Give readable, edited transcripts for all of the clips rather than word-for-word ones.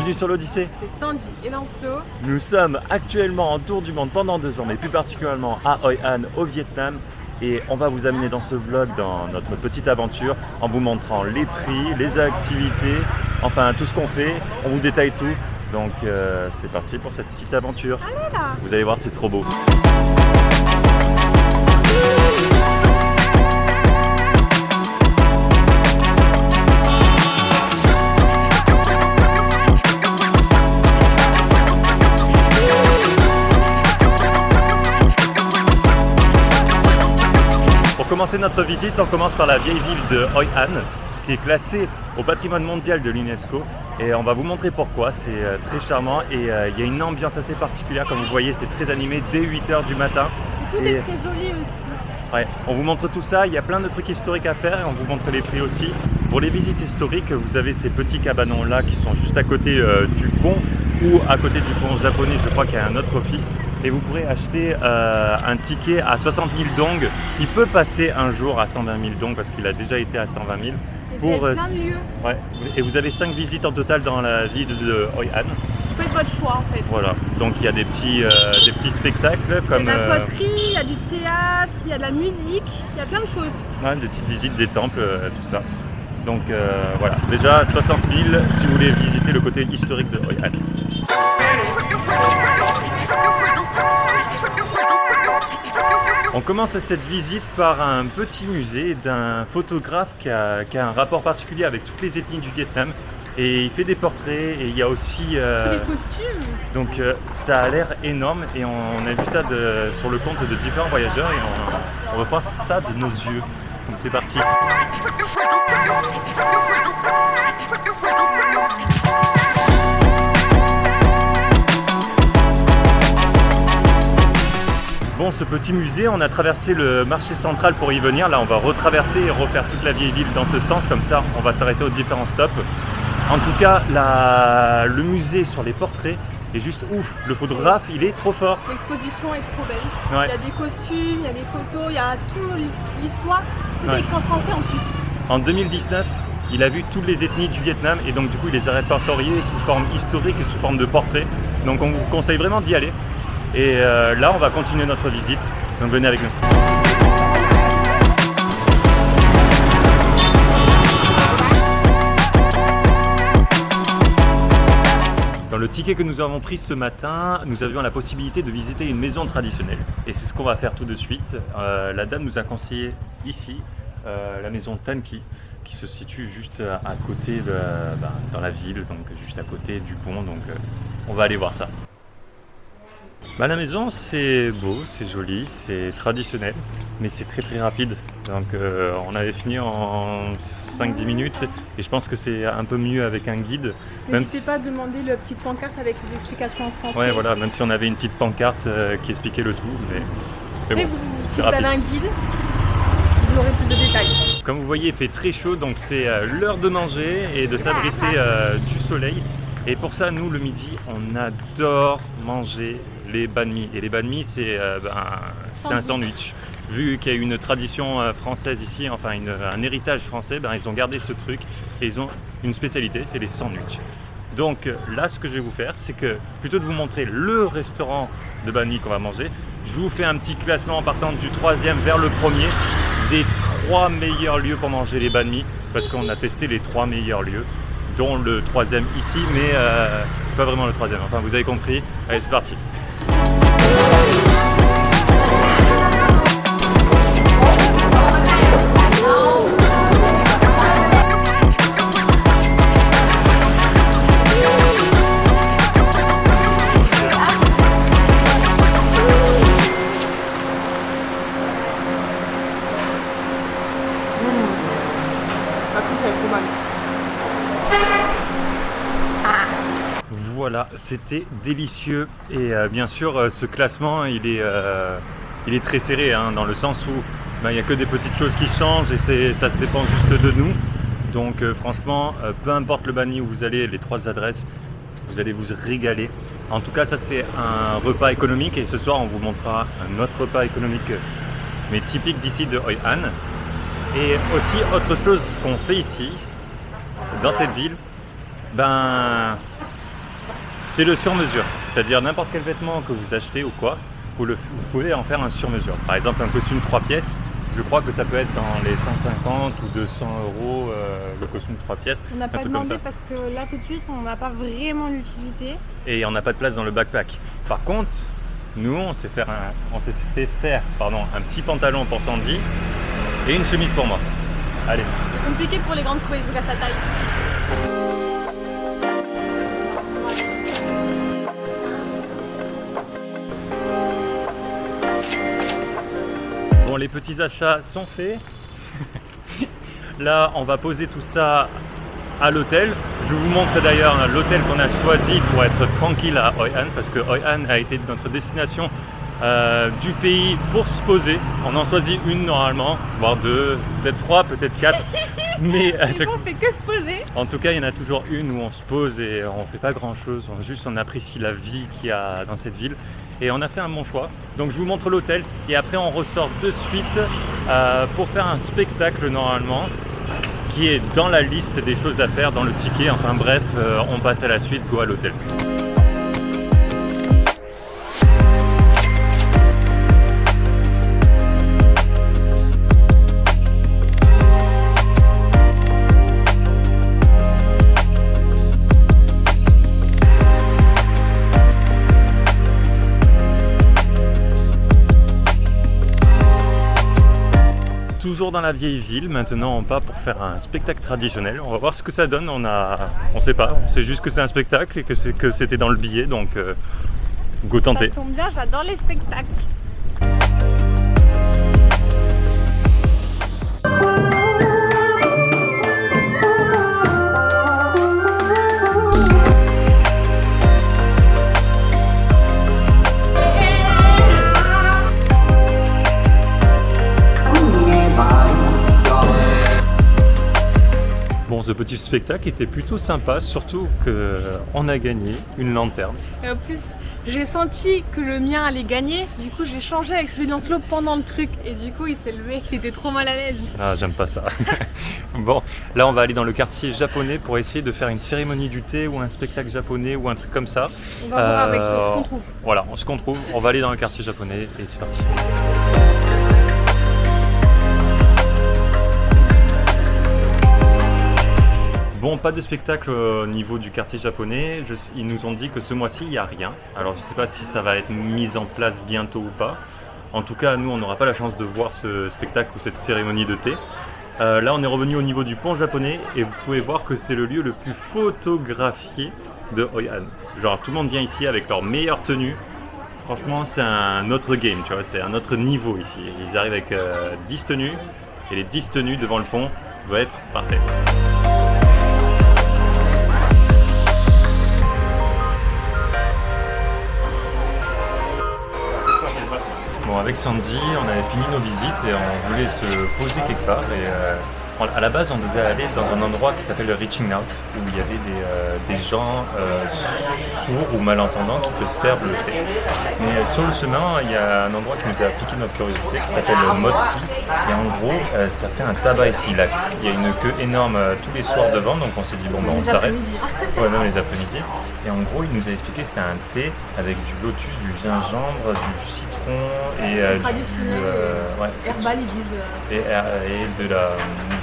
Bienvenue sur l'Odyssée. C'est Sandy et Lancelot. Nous sommes actuellement en tour du monde pendant 2 ans, mais plus particulièrement à Hoi An au Vietnam. Et on va vous amener dans ce vlog, dans notre petite aventure, en vous montrant les prix, les activités, enfin tout ce qu'on fait. On vous détaille tout. Donc c'est parti pour cette petite aventure. Allez là. Vous allez voir, c'est trop beau. Pour commencer notre visite, on commence par la vieille ville de Hoi An, qui est classée au patrimoine mondial de l'UNESCO. Et on va vous montrer pourquoi, c'est très charmant et il y a une ambiance assez particulière. Comme vous voyez, c'est très animé dès 8h du matin. Tout est très joli aussi. Ouais, on vous montre tout ça, il y a plein de trucs historiques à faire et on vous montre les prix aussi. Pour les visites historiques, vous avez ces petits cabanons là qui sont juste à côté du pont ou à côté du pont japonais, je crois qu'il y a un autre office. Et vous pourrez acheter un ticket à 60 000 dong qui peut passer un jour à 120 000 dong parce qu'il a déjà été à 120 000. Pour plein de lieux. Ouais, et vous avez 5 visites en total dans la ville de Hoi An. Vous faites votre choix en fait. Voilà, donc il y a des petits spectacles comme... Il y a de la poterie, il y a du théâtre, il y a de la musique, il y a plein de choses. Ouais, des petites visites des temples, tout ça. Donc voilà, déjà 60 000 si vous voulez visiter le côté historique de Hoi An. On commence cette visite par un petit musée d'un photographe qui a un rapport particulier avec toutes les ethnies du Vietnam. Et il fait des portraits et il y a aussi... Des costumes. Donc ça a l'air énorme et on a vu ça sur le compte de différents voyageurs et on va voir ça de nos yeux. Donc c'est parti. Bon, ce petit musée, on a traversé le marché central pour y venir. Là, on va retraverser et refaire toute la vieille ville dans ce sens. Comme ça, on va s'arrêter aux différents stops. En tout cas, le musée sur les portraits est juste ouf. Le photographe, il est trop fort. L'exposition est trop belle. Ouais. Il y a des costumes, il y a des photos, il y a toute l'histoire. Tout est écrit en français en plus. En 2019, il a vu toutes les ethnies du Vietnam et donc du coup, il les a répertoriées sous forme historique et sous forme de portrait. Donc on vous conseille vraiment d'y aller. Et là, on va continuer notre visite. Donc venez avec nous. Dans le ticket que nous avons pris ce matin, nous avions la possibilité de visiter une maison traditionnelle. Et c'est ce qu'on va faire tout de suite. La dame nous a conseillé ici, la maison Tan Ki, qui se situe juste à côté dans la ville, donc juste à côté du pont. Donc on va aller voir ça. La maison, c'est beau, c'est joli, c'est traditionnel, mais c'est très très rapide. Donc on avait fini en 5-10 minutes et je pense que c'est un peu mieux avec un guide. N'hésitez pas à demander la petite pancarte avec les explications en français. Ouais, voilà, même si on avait une petite pancarte qui expliquait le tout, mais bon, si vous avez un guide, vous aurez plus de détails. Comme vous voyez, il fait très chaud, donc c'est l'heure de manger et de s'abriter du soleil. Et pour ça, nous, le midi, on adore manger les banh mi. Et les banh mi, c'est un sandwich. Vu qu'il y a une tradition française ici, enfin un héritage français, ils ont gardé ce truc et ils ont une spécialité, c'est les sandwichs. Donc là, ce que je vais vous faire, c'est que plutôt de vous montrer le restaurant de banh mi qu'on va manger, je vous fais un petit classement en partant du 3e vers le 1er des 3 meilleurs lieux pour manger les banh mi, parce qu'on a testé les 3 meilleurs lieux, dont le 3e ici, mais c'est pas vraiment le 3e. Enfin, vous avez compris. Allez, c'est parti. Voilà, c'était délicieux et bien sûr ce classement il est très serré dans le sens où il n'y a que des petites choses qui changent et ça se dépend juste de nous. Donc franchement, peu importe le banh mi où vous allez, les 3 adresses, vous allez vous régaler. En tout cas, ça c'est un repas économique et ce soir on vous montrera un autre repas économique mais typique d'ici de Hoi An. Et aussi autre chose qu'on fait ici, dans cette ville, c'est le sur-mesure. C'est-à-dire n'importe quel vêtement que vous achetez ou quoi, vous pouvez en faire un sur-mesure. Par exemple, un costume 3 pièces, je crois que ça peut être dans les 150 ou 200 euros le costume 3 pièces. On n'a un pas truc comme demandé ça. parce que là tout de suite on n'a pas vraiment l'utilité. Et on n'a pas de place dans le backpack. Par contre, nous on s'est fait faire un petit pantalon pour Sandy et une chemise pour moi. Allez. C'est compliqué pour les grands de trouver des trucs à sa taille. Bon, les petits achats sont faits. Là, on va poser tout ça à l'hôtel. Je vous montre d'ailleurs l'hôtel qu'on a choisi pour être tranquille à Hoi An, parce que Hoi An a été notre destination du pays pour se poser. On en choisit une normalement, voire deux, peut-être trois, peut-être quatre. Mais à chaque On fait que se poser. En tout cas, il y en a toujours une où on se pose et on fait pas grand-chose. On apprécie la vie qu'il y a dans cette ville. Et on a fait un bon choix. Donc je vous montre l'hôtel et après on ressort de suite pour faire un spectacle normalement qui est dans la liste des choses à faire dans le ticket. Enfin bref, on passe à la suite, go à l'hôtel. Toujours dans la vieille ville, maintenant on part pour faire un spectacle traditionnel. On va voir ce que ça donne, on sait pas, on sait juste que c'est un spectacle et que c'était dans le billet, donc go tenter. Ça tombe bien, j'adore les spectacles. Bon, ce petit spectacle était plutôt sympa, surtout qu'on a gagné une lanterne. Et en plus, j'ai senti que le mien allait gagner. Du coup, j'ai changé avec celui d'Ancelot pendant le truc. Et du coup, il s'est levé, il était trop mal à l'aise. Ah, j'aime pas ça. Bon, là on va aller dans le quartier japonais pour essayer de faire une cérémonie du thé ou un spectacle japonais ou un truc comme ça. On va voir avec ce qu'on trouve. Voilà, ce qu'on trouve. On va aller dans le quartier japonais et c'est parti. Bon, pas de spectacle au niveau du quartier japonais. Ils nous ont dit que ce mois-ci, il n'y a rien. Alors, je ne sais pas si ça va être mis en place bientôt ou pas. En tout cas, nous, on n'aura pas la chance de voir ce spectacle ou cette cérémonie de thé. Là, on est revenu au niveau du pont japonais et vous pouvez voir que c'est le lieu le plus photographié de Hoi An. Genre, tout le monde vient ici avec leur meilleure tenue. Franchement, c'est un autre game, tu vois, c'est un autre niveau ici. Ils arrivent avec 10 tenues et les 10 tenues devant le pont doivent être parfaites. Bon, avec Sandy, on avait fini nos visites et on voulait se poser quelque part. Et à la base, on devait aller dans un endroit qui s'appelle le Reaching Out, où il y avait des gens sourds ou malentendants qui te servent le thé. Mais sur le chemin, il y a un endroit qui nous a piqué notre curiosité qui s'appelle le Motti. Et en gros, ça fait un tabac ici. Il y a une queue énorme tous les soirs devant, donc on s'est dit bon, ben, on s'arrête. Ouais, même les après-midi. Et en gros, il nous a expliqué que c'est un thé avec du lotus, du gingembre, du citron et c'est traditionnel, herbal, ils disent. Et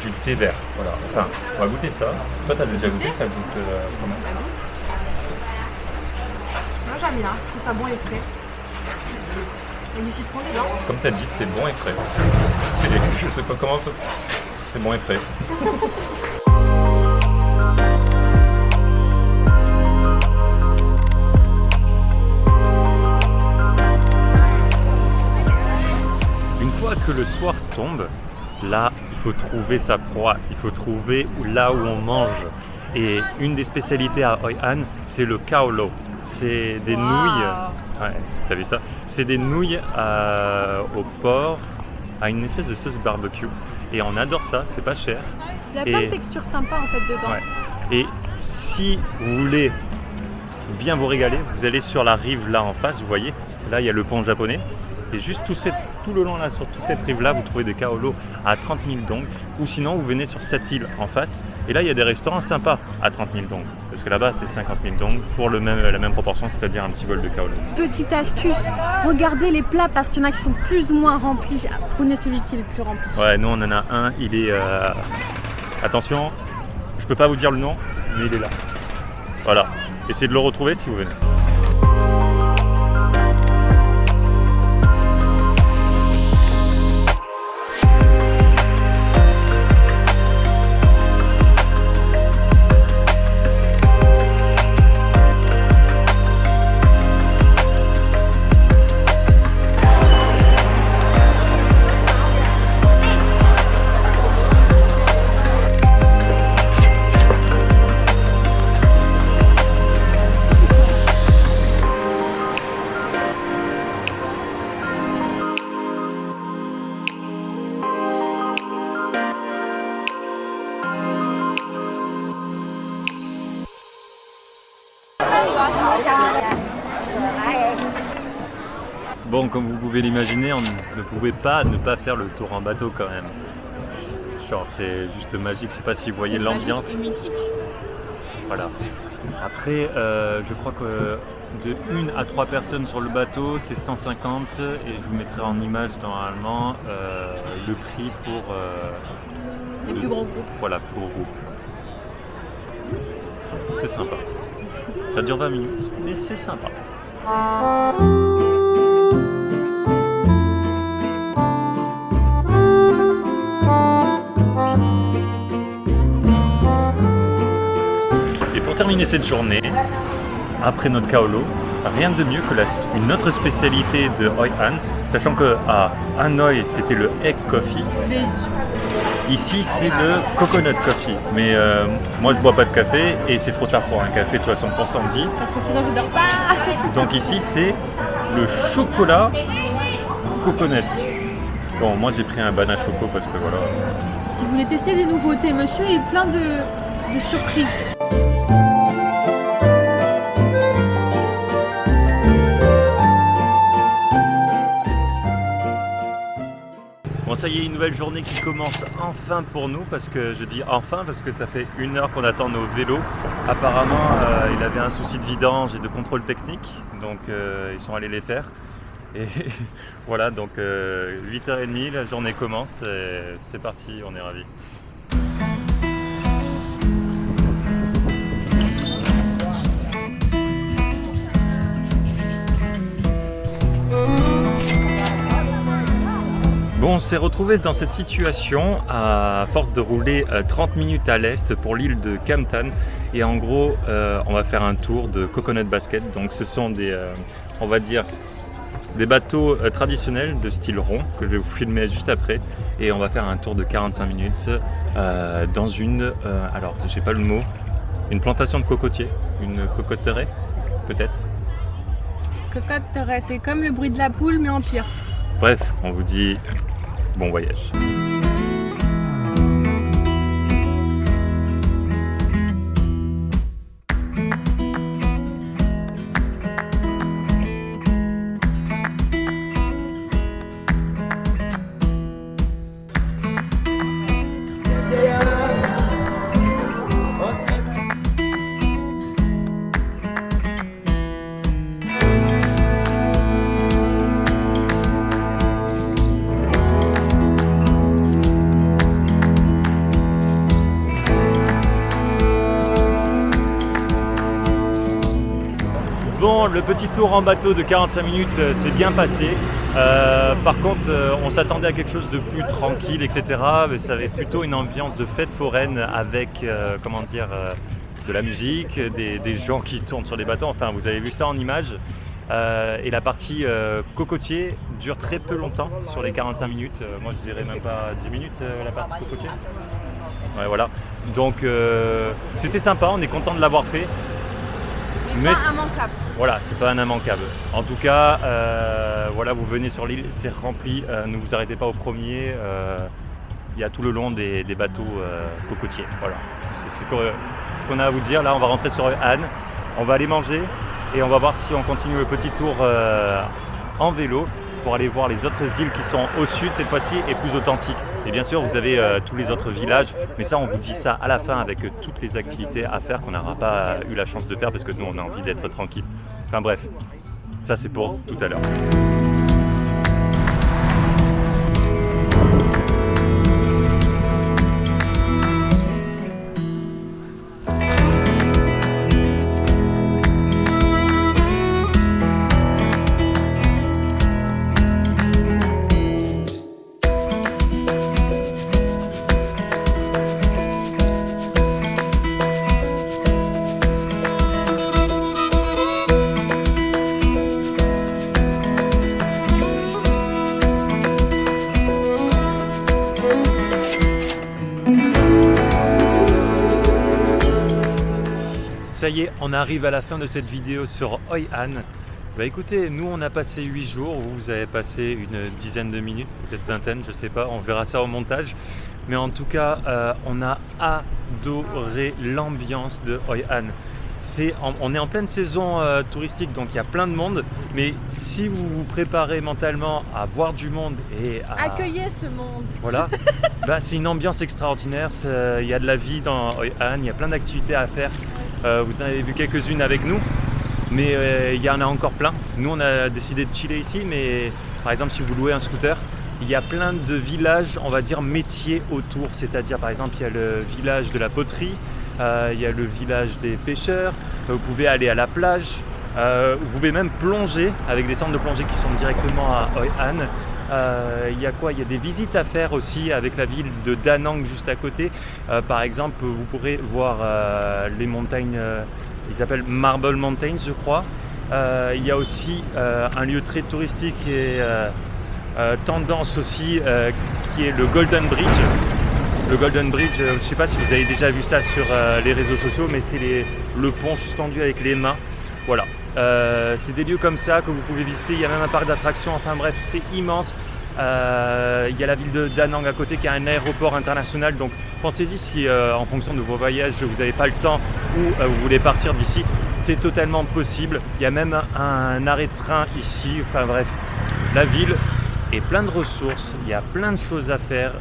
du thé vert. Voilà. Enfin, on va goûter ça. Toi, t'as déjà goûté, ça goûte comment? Moi, j'aime bien. Je trouve ça bon et frais. Il y a du citron dedans. Comme t'as dit, c'est bon et frais. Je sais pas comment. C'est bon et frais. Une fois que le soir tombe, là, il faut trouver sa proie, il faut trouver là où on mange. Et une des spécialités à Hoi An, c'est le kaolo. C'est des nouilles. Ouais, t'as vu ça? C'est des nouilles au porc, à une espèce de sauce barbecue. Et on adore ça, c'est pas cher. Il y a plein de textures sympas en fait dedans. Ouais. Et si vous voulez bien vous régaler, vous allez sur la rive là en face, vous voyez, c'est là il y a le pont japonais. Et juste tout le long là, sur toute cette rive là, vous trouvez des kaolos à 30 000 dong, ou sinon vous venez sur cette île en face, et là il y a des restaurants sympas à 30 000 dong, parce que là-bas c'est 50 000 dong pour la même proportion, c'est-à-dire un petit bol de kaolo. Petite astuce, regardez les plats parce qu'il y en a qui sont plus ou moins remplis. Prenez celui qui est le plus rempli. Ouais, nous on en a un, il est... Attention, je peux pas vous dire le nom, mais il est là. Voilà, essayez de le retrouver si vous venez. Bon, comme vous pouvez l'imaginer, on ne pouvait pas ne pas faire le tour en bateau quand même. Genre, c'est juste magique, je sais pas si vous voyez l'ambiance. C'est mythique. Voilà. Après, je crois que de 1 à 3 personnes sur le bateau, c'est 150 et je vous mettrai en image normalement le prix pour Les plus gros groupes. Voilà, plus gros groupe. C'est sympa. Ça dure 20 minutes, mais c'est sympa. Et pour terminer cette journée, après notre kaolo, rien de mieux que une autre spécialité de Hoi An, sachant qu'à Hanoï c'était le egg coffee. Ici c'est le coconut coffee, mais moi je bois pas de café et c'est trop tard pour un café de toute façon pour Sandy. Parce que sinon je dors pas. Donc ici c'est le chocolat coconut. Bon, moi j'ai pris un banana choco parce que voilà. Si vous voulez tester des nouveautés, monsieur est plein de surprises. Bon, ça y est, une nouvelle journée qui commence enfin pour nous, parce que je dis enfin parce que ça fait 1 heure qu'on attend nos vélos. Apparemment, il avait un souci de vidange et de contrôle technique, donc ils sont allés les faire. Et voilà, donc 8h30, la journée commence, et c'est parti, on est ravis. Bon, on s'est retrouvé dans cette situation à force de rouler 30 minutes à l'est pour l'île de Kam Tan. Et en gros, on va faire un tour de coconut basket. Donc ce sont des, on va dire, des bateaux traditionnels de style rond que je vais vous filmer juste après. Et on va faire un tour de 45 minutes dans une, alors j'ai pas le mot, une plantation de cocotiers, une cocoterie peut-être. Cocotte, c'est comme le bruit de la poule mais en pire. Bref, on vous dit bon voyage. Bon, le petit tour en bateau de 45 minutes s'est bien passé. Par contre, on s'attendait à quelque chose de plus tranquille, etc. Mais ça avait plutôt une ambiance de fête foraine avec, comment dire, de la musique, des gens qui tournent sur les bateaux. Enfin, vous avez vu ça en image. Et la partie cocotier dure très peu longtemps sur les 45 minutes. Moi, je dirais même pas 10 minutes la partie cocotier. Ouais, voilà. Donc, c'était sympa. On est content de l'avoir fait. Mais pas immanquable. Voilà, c'est pas un immanquable. En tout cas, voilà, vous venez sur l'île, c'est rempli. Ne vous arrêtez pas au premier. Il y a tout le long des bateaux cocotiers. Voilà, c'est ce qu'on a à vous dire. Là, on va rentrer sur Anne. On va aller manger et on va voir si on continue le petit tour en vélo. pour aller voir les autres îles qui sont au sud cette fois-ci et plus authentiques. Et bien sûr, vous avez tous les autres villages, mais ça, on vous dit ça à la fin avec toutes les activités à faire qu'on n'aura pas eu la chance de faire parce que nous, on a envie d'être tranquille. Enfin bref, ça c'est pour tout à l'heure. Ça y est, on arrive à la fin de cette vidéo sur Hoi An. Bah écoutez, nous on a passé 8 jours, vous avez passé une dizaine de minutes, peut-être vingtaine, je sais pas, on verra ça au montage. Mais en tout cas, on a adoré l'ambiance de Hoi An. On est en pleine saison touristique, donc il y a plein de monde. Mais si vous vous préparez mentalement à voir du monde et à accueillir ce monde, voilà, bah, c'est une ambiance extraordinaire. Il y a de la vie dans Hoi An, il y a plein d'activités à faire. Vous en avez vu quelques-unes avec nous, mais il y en a encore plein. Nous, on a décidé de chiller ici, mais par exemple, si vous louez un scooter, il y a plein de villages, on va dire, métiers autour. C'est-à-dire, par exemple, il y a le village de la poterie, il y a le village des pêcheurs, vous pouvez aller à la plage, vous pouvez même plonger avec des centres de plongée qui sont directement à Hoi An. Il y a quoi? Il y a des visites à faire aussi avec la ville de Da Nang juste à côté. Par exemple, vous pourrez voir les montagnes, ils s'appellent Marble Mountains, je crois. Il y a aussi un lieu très touristique et tendance aussi, qui est le Golden Bridge. Le Golden Bridge, je ne sais pas si vous avez déjà vu ça sur les réseaux sociaux, mais c'est le pont suspendu avec les mains. Voilà. C'est des lieux comme ça que vous pouvez visiter, il y a même un parc d'attractions, enfin bref, c'est immense. Il y a la ville de Da Nang à côté qui a un aéroport international, donc pensez-y si en fonction de vos voyages vous n'avez pas le temps ou vous voulez partir d'ici, c'est totalement possible. Il y a même un arrêt de train ici, enfin bref, la ville est pleine de ressources, il y a plein de choses à faire.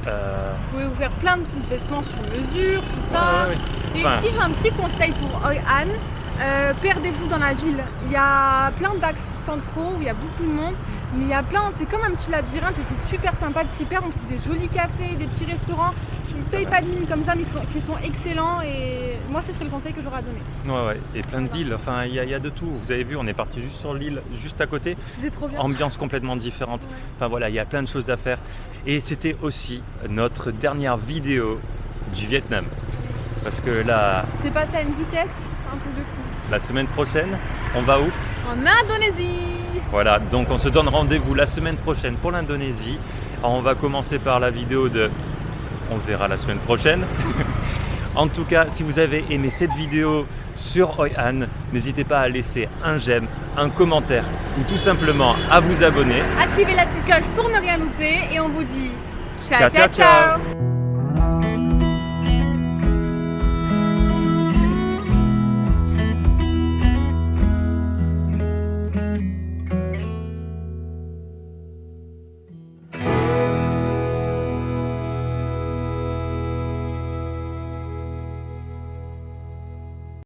vous pouvez vous faire plein de vêtements sur mesure, tout ça. Ouais. Et ici, j'ai un petit conseil pour Hoi An. Perdez-vous dans la ville. Il y a plein d'axes centraux où il y a beaucoup de monde, mais il y a c'est comme un petit labyrinthe et c'est super sympa de s'y perdre. On trouve des jolis cafés, des petits restaurants qui ne payent pas de mine comme ça, mais qui sont excellents. Et moi, ce serait le conseil que j'aurais à donner. Ouais, et plein d'îles. Enfin, il y a de tout. Vous avez vu, on est parti juste sur l'île, juste à côté. C'était trop bien. Ambiance complètement différente. Enfin voilà, il y a plein de choses à faire. Et c'était aussi notre dernière vidéo du Vietnam. Parce que là, c'est passé à une vitesse, un truc de fou. La semaine prochaine, on va où? En Indonésie. Voilà, donc on se donne rendez-vous la semaine prochaine pour l'Indonésie. On va commencer par la vidéo on le verra la semaine prochaine. En tout cas, si vous avez aimé cette vidéo sur Hoi An, n'hésitez pas à laisser un j'aime, un commentaire ou tout simplement à vous abonner. Activez la petite cloche pour ne rien louper et on vous dit ciao.